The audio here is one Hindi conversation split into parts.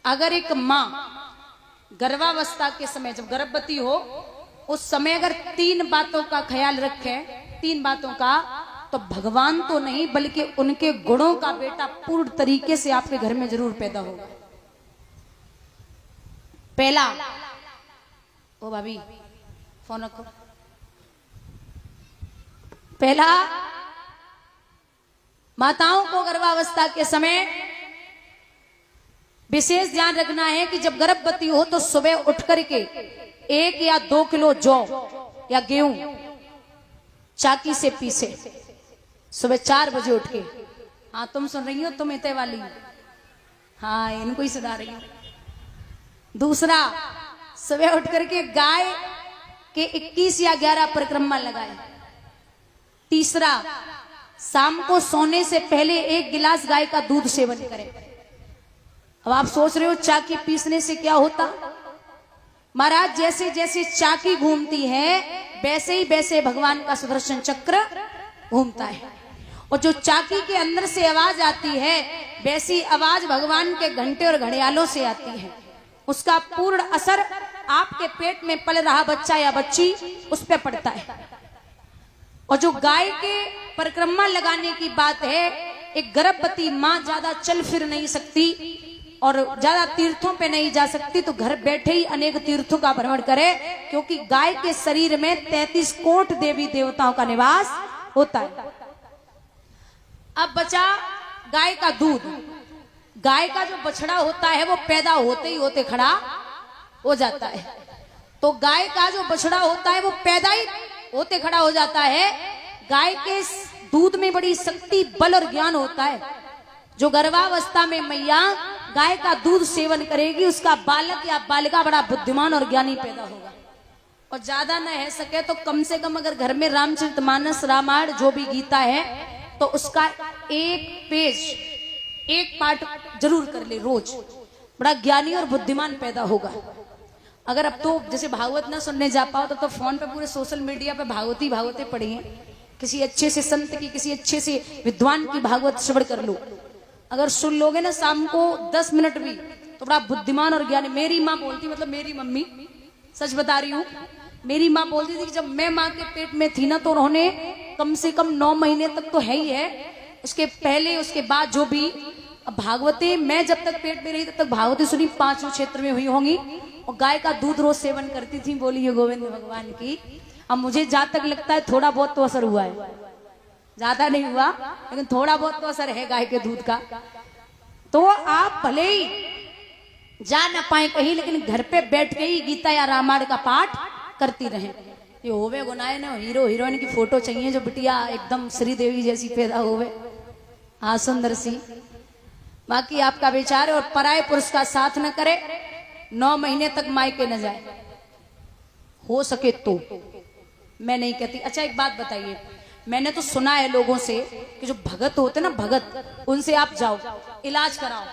अगर एक माँ गर्भावस्था के समय जब गर्भवती हो उस समय अगर 3 बातों का ख्याल रखे, 3 बातों का, तो भगवान तो नहीं बल्कि उनके गुणों का बेटा पूर्ण तरीके से आपके घर में जरूर पैदा होगा। पहला, ओ भाभी फोन रखो। पहला, माताओं को गर्भावस्था के समय विशेष ध्यान रखना है कि जब गर्भवती हो तो सुबह उठ करके 1 या 2 किलो जौ या गेहूं चाकी से पीसे, सुबह 4 बजे उठ के। हाँ तुम सुन रही हो, तुम इतने वाली, हाँ इनको ही सुना रही हो। दूसरा, सुबह उठ करके गाय के 21 या 11 परिक्रमा लगाए। तीसरा, शाम को सोने से पहले 1 गिलास गाय का दूध सेवन करें। अब आप सोच रहे हो चाकी पीसने से क्या होता? महाराज जैसे जैसे चाकी घूमती है वैसे ही वैसे भगवान का सुदर्शन चक्र घूमता है, और जो चाकी के अंदर से आवाज आती है वैसी आवाज भगवान के घंटे और घड़ियालों से आती है। उसका पूर्ण असर आपके पेट में पल रहा बच्चा या बच्ची उस पर पड़ता है। और जो गाय के परिक्रमा लगाने की बात है, एक गर्भवती माँ ज्यादा चल फिर नहीं सकती और ज्यादा तीर्थों पे नहीं जा सकती, तो घर बैठे ही अनेक तीर्थों का भ्रमण करे, क्योंकि गाय के शरीर में 33 कोट देवी देवताओं का निवास होता है। अब बचा गाय का दूध। गाय का जो बछड़ा होता है वो पैदा होते ही होते खड़ा हो जाता है, तो गाय का जो बछड़ा होता है वो पैदा ही होते खड़ा हो जाता है। गाय के दूध में बड़ी शक्ति, बल और ज्ञान होता है। जो गर्भावस्था में मैया गाय का दूध सेवन करेगी उसका बालक या बालिका बड़ा बुद्धिमान और ज्ञानी पैदा होगा। और ज्यादा न है सके तो कम से कम अगर घर में रामचरितमानस, रामायण जो भी गीता है तो उसका 1 पेज, 1 पाठ जरूर कर ले रोज, बड़ा ज्ञानी और बुद्धिमान पैदा होगा। अगर अब तो जैसे भागवत ना सुनने जा पाओ तो फोन पे पूरे सोशल मीडिया पे भागवती पढ़ी है, किसी अच्छे से संत की, किसी अच्छे से विद्वान की भागवत श्रवण कर लो। अगर सुन लोगे ना शाम को 10 मिनट भी तो बड़ा बुद्धिमान और ज्ञानी। मेरी माँ बोलती, मतलब मेरी मम्मी, सच बता रही हूँ, मेरी माँ बोलती थी कि जब मैं माँ के पेट में थी ना तो उन्होंने कम से कम 9 महीने तक तो है ही है, उसके पहले उसके बाद जो भी भागवती, मैं जब तक पेट में रही तब तक भागवती सुनी 5 क्षेत्र में हुई होंगी, और गाय का दूध रोज सेवन करती थी। बोलिए गोविंद भगवान की। अब मुझे जहां तक लगता है थोड़ा बहुत तो असर हुआ है, ज्यादा नहीं हुआ लेकिन थोड़ा बहुत तो असर है गाय के दूध का। तो आप भले ही जा ना पाए कहीं, लेकिन घर पे बैठ के ही गीता या रामायण का पाठ करती रहें। ये होवे गुनाए ना, हीरो हीरोइन की फोटो चाहिए जो बिटिया एकदम श्रीदेवी जैसी पैदा होवे, हाँ सुंदर सी। बाकी आपका विचार है। और पराये पुरुष का साथ न करे, 9 महीने तक मायके न जाए, हो सके तो। मैं नहीं कहती। अच्छा एक बात बताइए, मैंने तो सुना है लोगों से कि जो भगत होते ना, भगत, उनसे आप जाओ इलाज कराओ,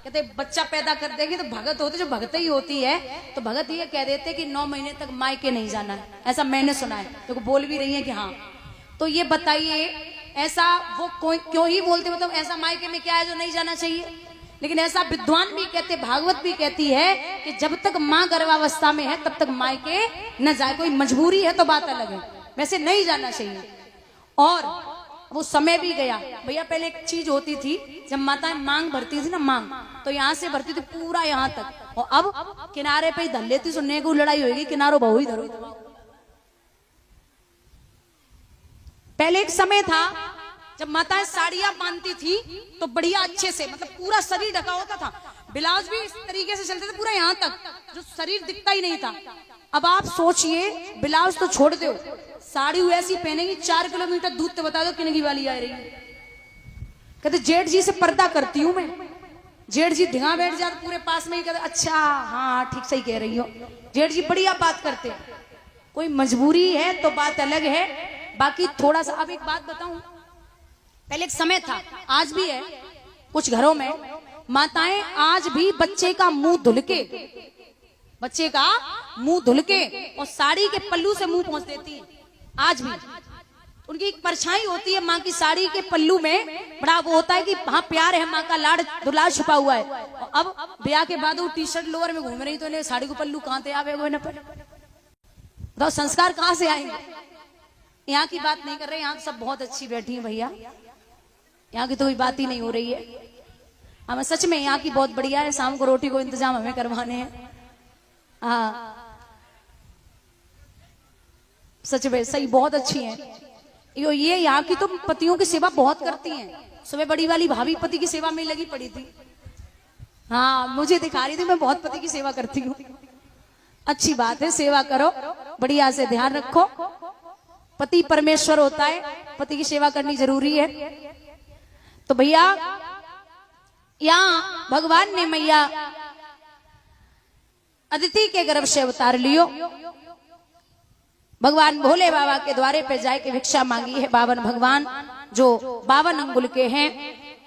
कहते बच्चा पैदा कर देंगे। तो भगत होते, जो भगत ही होती है तो भगत ये कह देते कि 9 महीने तक मायके नहीं जाना है, ऐसा मैंने सुना है। तो बोल भी रही है कि हाँ। तो ये बताइए ऐसा वो कोई क्यों ही बोलते, मतलब ऐसा मायके में क्या है जो नहीं जाना चाहिए? लेकिन ऐसा विद्वान भी कहते, भागवत भी कहती है कि जब तक माँ गर्भावस्था में है तब तक मायके न जाए। कोई मजबूरी है तो बात अलग है, वैसे नहीं जाना चाहिए। और वो समय भी गया भैया। पहले एक चीज होती थी, जब माताएं मांग भरती थी ना, मांग तो यहाँ से भरती थी पूरा यहाँ तक, और अब किनारे पे ही धर लेती। सुनने को लड़ाई होगी, किनारों बहु ही धरो। पहले एक समय था जब माताएं साड़ियां बांधती थी तो बढ़िया अच्छे से, मतलब पूरा शरीर ढका होता था, ब्लाउज भी इस तरीके से चलते थे पूरा यहाँ तक, जो शरीर दिखता ही नहीं था। अब आप सोचिए, ब्लाउज तो छोड़ दो, साड़ी वैसी पहनेगी 4 किलोमीटर दूर, तो बता दो किनकी वाली आ रही है। कहते जेठ जी से पर्दा करती हूं मैं। जेठ जी ढिंगा बैठ जाते पूरे पास में ही, कहते अच्छा हाँ ठीक सही कह रही हो। जेठ जी बढ़िया बात करते। कोई मजबूरी है तो बात अलग है, बाकी थोड़ा सा। अब एक बात बताऊं, पहले एक समय था, आज भी है कुछ घरों में, माताएं आज भी बच्चे का मुंह धुल के, बच्चे का मुंह धुल के और साड़ी के पल्लू से मुंह पोंछ देती हैं आज भी। उनकी एक परछाई होती है माँ की साड़ी के पल्लू में, बड़ा वो होता है कि हाँ प्यार है, माँ का लाड़ दुलार छुपा हुआ है। अब ब्याह के बाद वो टी शर्ट लोअर में घूम रही, तो साड़ी को पल्लू कहाँ से आवे वो पर, तो संस्कार कहाँ से आएंगे। यहाँ की बात नहीं कर रहे, यहाँ सब बहुत अच्छी बैठी है भैया, यहाँ की तो कोई बात ही नहीं हो रही है। हमें सच में यहाँ की बहुत बढ़िया है, शाम को रोटी को इंतजाम हमें करवाने हैं। हाँ सच में सही, बहुत अच्छी है ये यहाँ की तो पतियों की सेवा बहुत करती हैं। सुबह बड़ी वाली भाभी पति की सेवा में लगी पड़ी थी, हाँ मुझे दिखा रही थी, मैं बहुत पति की सेवा करती हूँ। अच्छी बात है, सेवा करो, बढ़िया से ध्यान रखो, पति परमेश्वर होता है, पति की सेवा करनी जरूरी है। तो भैया यहाँ भगवान ने मैया अदिति के गर्भ से अवतार लियो, भगवान भोले बाबा के द्वारे पे जाए के भिक्षा मांगी है। 52 भगवान जो 52 अंगुल के हैं,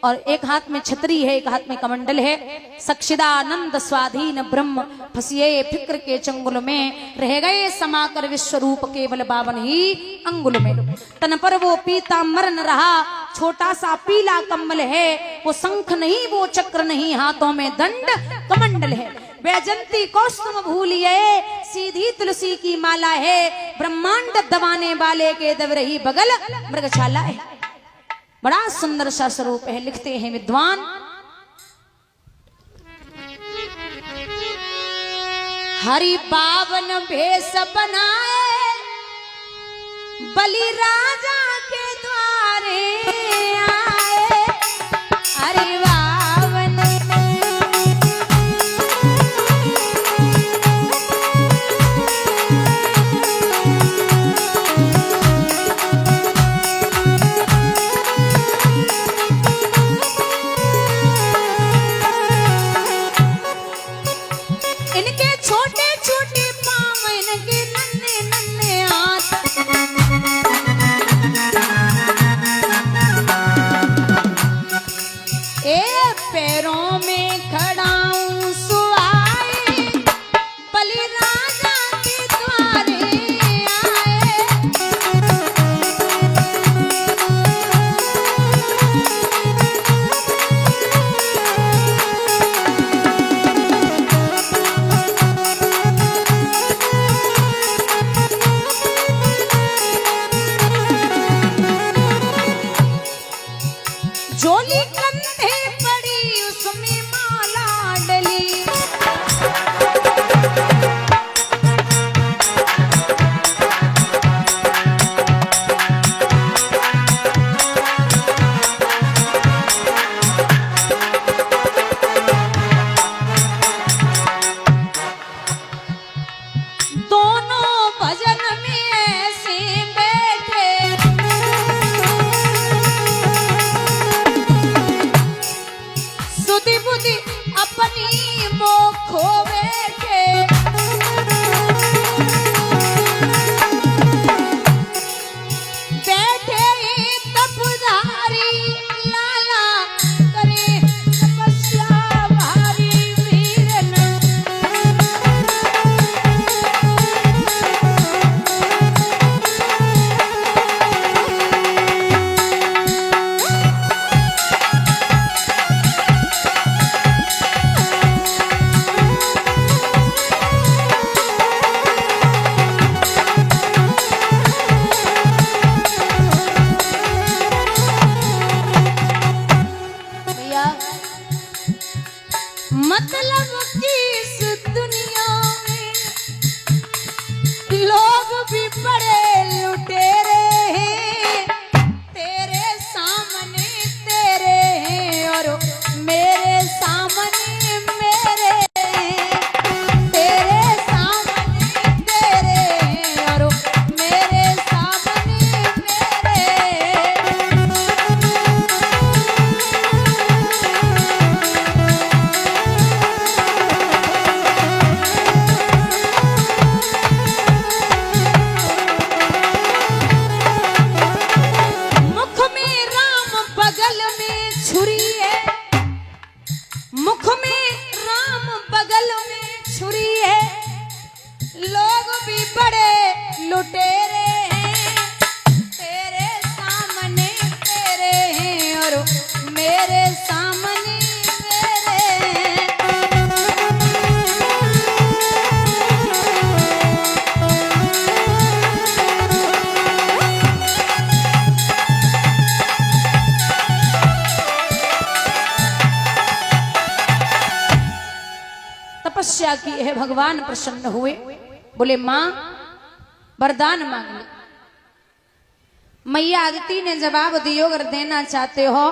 और एक हाथ में छतरी है, एक हाथ में कमंडल है। सक्षिदानंद स्वाधीन ब्रह्म फसिए फिक्र के चंगुल में, रह गए समाकर विश्व रूप केवल 52 ही अंगुल में। तन पर वो पीतांबर न रहा, छोटा सा पीला कम्बल है, वो शंख नहीं वो चक्र नहीं, हाथों में दंड कमंडल है। वैजंती कौस्तुम भूलिए, सीधी तुलसी की माला है, ब्रह्मांड दबाने वाले के दवरही बगल मृगशाला है। बड़ा सुंदर सा स्वरूप है। लिखते हैं विद्वान, हरि 52 भेष बनाए, बलि राजा के द्वारे आए। हरि 52 हाँ तपस्या की है, भगवान प्रसन्न हुए। बोले मां वरदान मांग ले। मैया अदिति ने जवाब दियो, अगर देना चाहते हो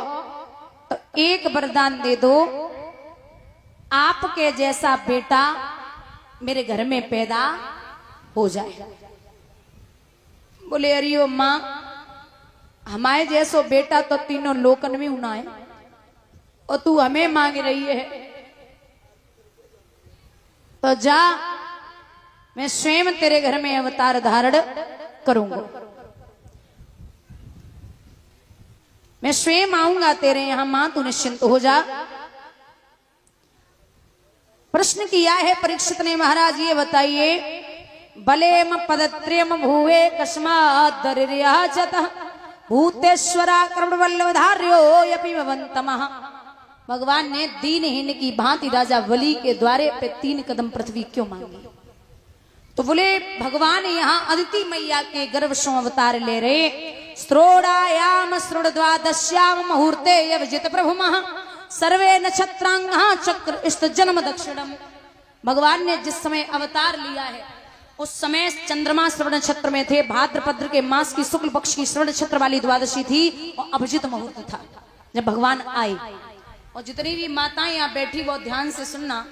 तो एक वरदान दे दो, आपके जैसा बेटा मेरे घर में पैदा हो जाए। बोले अरे मां, हमारे जैसो बेटा तो तीनों लोकन में होना है और तू हमें मांग रही है, तो जा, मैं स्वयं तेरे घर में अवतार धारण करूंगा, मैं स्वयं आऊंगा तेरे यहां, मां तू निश्चिंत हो जा। प्रश्न किया है परीक्षित ने, महाराज ये बताइए, बलेम पदत्रेम भूवे कस्मात् दरिर्याचतः भूतेश्वरा कर्मवल्लभधार्यो यपि भवन्तमः। भगवान ने दीनहीन की भांति राजा बलि के द्वारे पे 3 कदम पृथ्वी क्यों मांगी? तो बोले भगवान यहाँ अदिति मैया के गर्भ से अवतार ले रहे। स्त्रोडायाम स्त्रोडद्वादश्याम मुहूर्ते यवजित प्रभुमः सर्वे नक्षत्रांगः चक्र इष्ट जन्म दक्षिणम। भगवान ने जिस समय अवतार लिया है उस समय चंद्रमा श्रवण नक्षत्र में थे, भाद्रपद के मास की शुक्ल पक्ष की श्रवण नक्षत्र वाली द्वादशी थी और अभिजित मुहूर्त था जब भगवान आए। और जितनी भी माताएं यहाँ बैठी वो ध्यान से सुनना,